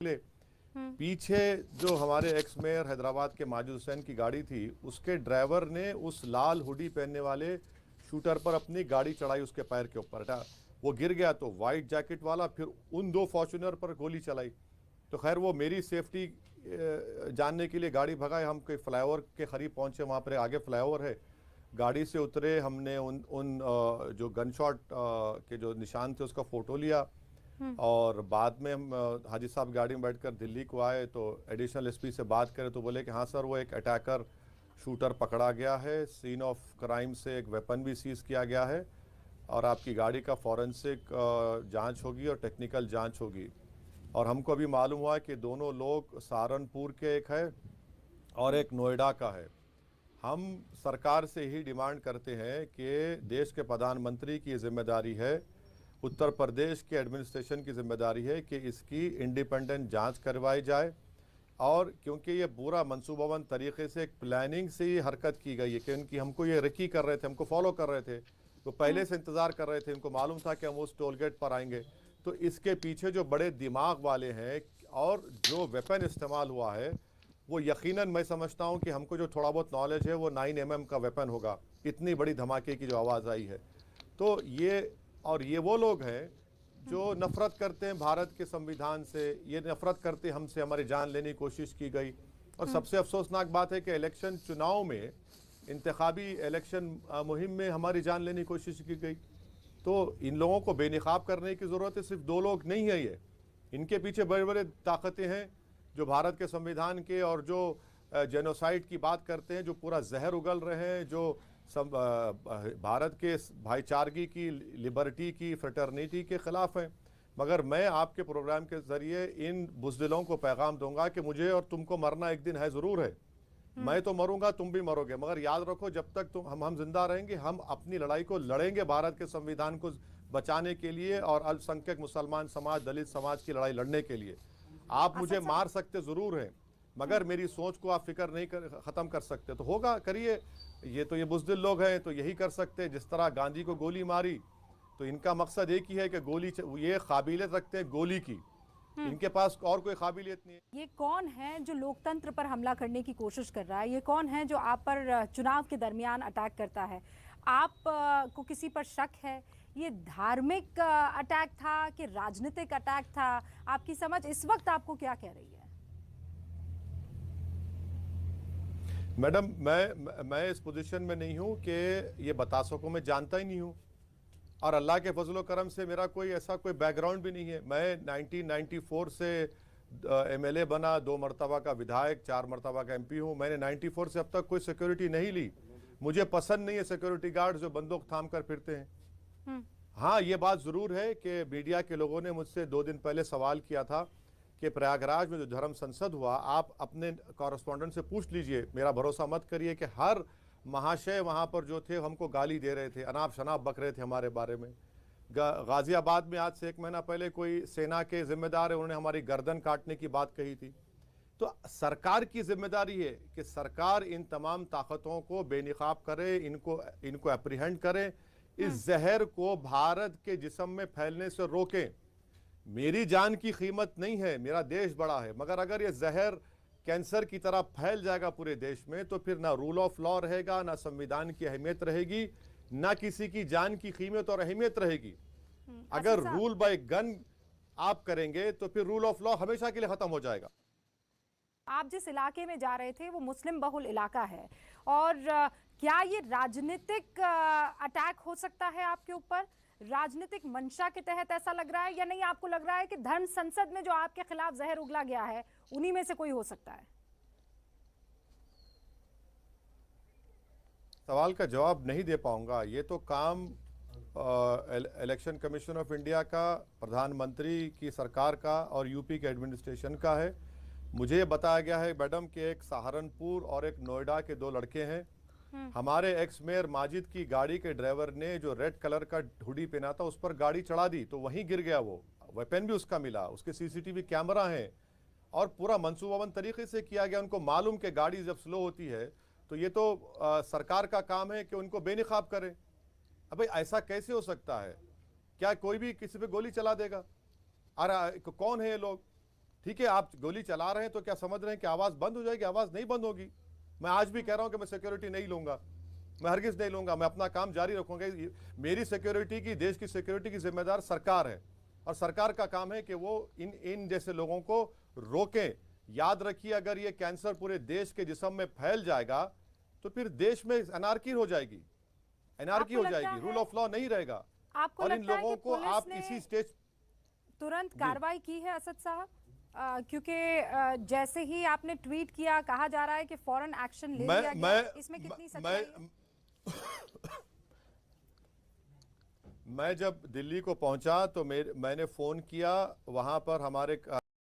निकले। पीछे जो हमारे एक्स मेयर हैदराबाद के माजिद हुसैन की गाड़ी थी, उसके ड्राइवर ने उस लाल हुडी पहनने वाले शूटर पर अपनी गाड़ी चढ़ाई, उसके पैर के ऊपर वो गिर गया तो वाइट जैकेट वाला फिर उन दो फॉर्च्यूनर पर गोली चलाई। तो खैर वो मेरी सेफ्टी जानने के लिए गाड़ी भगाए, हम कोई फ्लाईओवर के करीब पहुंचे, वहाँ पर आगे फ्लाईओवर है, गाड़ी से उतरे, हमने उन जो गन शॉट के जो निशान थे उसका फ़ोटो लिया और बाद में हम हाजी साहब गाड़ी में बैठकर दिल्ली को आए तो एडिशनल एसपी से बात करें तो बोले कि हाँ सर, वो एक अटैकर शूटर पकड़ा गया है, सीन ऑफ क्राइम से एक वेपन भी सीज किया गया है और आपकी गाड़ी का फॉरेंसिक जांच होगी और टेक्निकल जांच होगी। और हमको अभी मालूम हुआ कि दोनों लोग सहारनपुर के एक है और एक नोएडा का है। हम सरकार से ही डिमांड करते हैं कि देश के प्रधानमंत्री की जिम्मेदारी है, उत्तर प्रदेश के एडमिनिस्ट्रेशन की जिम्मेदारी है कि इसकी इंडिपेंडेंट जांच करवाई जाए। और क्योंकि ये पूरा मनसूबाबंद तरीके से एक प्लानिंग से ही हरकत की गई है कि उनकी हमको ये रिकी कर रहे थे, हमको फॉलो कर रहे थे, तो पहले से इंतज़ार कर रहे थे, उनको मालूम था कि हम उस टोल गेट पर आएंगे। तो इसके पीछे जो बड़े दिमाग वाले हैं और जो वेपन इस्तेमाल हुआ है वो यकीनन मैं समझता हूं कि हमको जो थोड़ा बहुत नॉलेज है वो 9mm का वेपन होगा, इतनी बड़ी धमाके की जो आवाज़ आई है। तो ये वो लोग हैं जो नफरत करते हैं भारत के संविधान से, ये नफरत करते हमसे, हमारी जान लेने की कोशिश की गई। और सबसे अफसोसनाक बात है कि इलेक्शन चुनाव में, इंतखाबी इलेक्शन मुहिम में हमारी जान लेने की कोशिश की गई। तो इन लोगों को बेनकाब करने की ज़रूरत है, सिर्फ दो लोग नहीं है ये, इनके पीछे बड़े बड़े ताकतें हैं जो भारत के संविधान के और जो जेनोसाइड की बात करते हैं, जो पूरा जहर उगल रहे हैं, जो भारत के भाईचारगी की, लिबर्टी की, फ्रेटर्निटी के ख़िलाफ़ हैं। मगर मैं आपके प्रोग्राम के ज़रिए इन बुज़दिलों को पैगाम दूंगा कि मुझे और तुमको मरना एक दिन है, ज़रूर है, मैं तो मरूंगा, तुम भी मरोगे, मगर याद रखो जब तक हम जिंदा रहेंगे, हम अपनी लड़ाई को लड़ेंगे भारत के संविधान को बचाने के लिए और अल्पसंख्यक मुसलमान समाज, दलित समाज की लड़ाई लड़ने के लिए। आप मुझे मार सकते ज़रूर हैं, मगर मेरी सोच को आप फिक्र नहीं ख़त्म कर सकते। तो होगा, करिए, ये बुज़दिल लोग हैं तो यही कर सकते हैं। जिस तरह गांधी को गोली मारी तो इनका मकसद एक ही है कि गोली, ये काबिलियत रखते हैं गोली की, इनके पास और कोई काबिलियत नहीं है। ये कौन है जो लोकतंत्र पर हमला करने की कोशिश कर रहा है? ये कौन है जो आप पर चुनाव के दरमियान अटैक करता है? आप को किसी पर शक है? ये धार्मिक अटैक था कि राजनीतिक अटैक था? आपकी समझ इस वक्त आपको क्या कह रही है? मैडम, मैं इस पोजीशन में नहीं हूं कि ये बता सकूं, मैं जानता ही नहीं हूं और अल्लाह के फजल करम से मेरा कोई ऐसा कोई बैकग्राउंड भी नहीं है। मैं 1994 से एमएलए बना, 2 मरतबा का विधायक, 4 मरतबा का एमपी हूं। मैंने 94 से अब तक कोई सिक्योरिटी नहीं ली। मुझे पसंद नहीं है सिक्योरिटी गार्ड जो बंदूक थाम कर फिरते हैं। हाँ, ये बात ज़रूर है कि मीडिया के लोगों ने मुझसे 2 दिन पहले सवाल किया था कि प्रयागराज में जो धर्म संसद हुआ, आप अपने कॉरेस्पॉन्डेंट से पूछ लीजिए, मेरा भरोसा मत करिए, कि हर महाशय वहाँ पर जो थे हमको गाली दे रहे थे, अनाप शनाप बक रहे थे हमारे बारे में। गाजियाबाद में आज से 1 महीना पहले कोई सेना के जिम्मेदार है, उन्होंने हमारी गर्दन काटने की बात कही थी। तो सरकार की जिम्मेदारी है कि सरकार इन तमाम ताकतों को बेनकाब करे, इनको अप्रीहेंड करे, इस जहर को भारत के जिस्म में फैलने से रोके। मेरी जान की कीमत नहीं है, मेरा देश बड़ा है, मगर अगर ये जहर कैंसर की तरह फैल जाएगा पूरे देश में तो फिर ना रूल ऑफ लॉ रहेगा, ना संविधान की अहमियत रहेगी, ना किसी की जान की कीमत और अहमियत रहेगी। अगर रूल बाय गन आप करेंगे तो फिर रूल ऑफ लॉ हमेशा के लिए खत्म हो जाएगा। आप जिस इलाके में जा रहे थे वो मुस्लिम बहुल इलाका है, और क्या ये राजनीतिक अटैक हो सकता है आपके ऊपर? राजनीतिक मंशा के तहत ऐसा लग रहा है या नहीं? आपको लग रहा है कि धर्म संसद में जो आपके खिलाफ जहर उगला गया है उन्हीं में से कोई हो सकता है? सवाल का जवाब नहीं दे पाऊंगा। ये तो काम इलेक्शन कमीशन ऑफ इंडिया का, प्रधानमंत्री की सरकार का और यूपी के एडमिनिस्ट्रेशन का है। मुझे बताया गया है मैडम कि एक सहारनपुर और एक नोएडा के 2 लड़के हैं। हमारे एक्स मेयर माजिद की गाड़ी के ड्राइवर ने जो रेड कलर का हुडी पहना था उस पर गाड़ी चढ़ा दी तो वहीं गिर गया। वो वेपन भी उसका मिला, उसके सीसीटीवी कैमरा है और पूरा मनसूबाबंद तरीके से किया गया। उनको मालूम कि गाड़ी जब स्लो होती है तो ये तो सरकार का काम है कि उनको बेनकाब करे। अब भाई ऐसा कैसे हो सकता है? क्या कोई भी किसी पे गोली चला देगा? अरे कौन है ये लोग? ठीक है, आप गोली चला रहे हैं तो क्या समझ रहे हैं कि आवाज बंद हो जाएगी? आवाज नहीं बंद होगी। मैं आज भी कह रहा हूं कि मैं सिक्योरिटी नहीं लूंगा, मैं हरगिज नहीं लूंगा, मैं अपना काम जारी रखूंगा। मेरी सिक्योरिटी की, देश की सिक्योरिटी की जिम्मेदार सरकार है, और सरकार का काम है कि वो इन जैसे लोगों को रोकें। याद रखिए, अगर ये कैंसर पूरे देश के जिस्म में फैल जाएगा तो फिर देश में अनार्की हो जाएगी, एनार्की हो जाएगी, रूल ऑफ लॉ नहीं रहेगा। आपको और इन लगता है लोगों कि को आप पुलिस इसी ने स्टेज तुरंत कार्रवाई की है असद साहब? क्योंकि जैसे ही आपने ट्वीट किया, कहा जा रहा है कि फौरन एक्शन ले लिया गया। इसमें कितनी सच्चाई है? मैं जब दिल्ली को पहुंचा तो मैंने फोन किया, वहां पर हमारे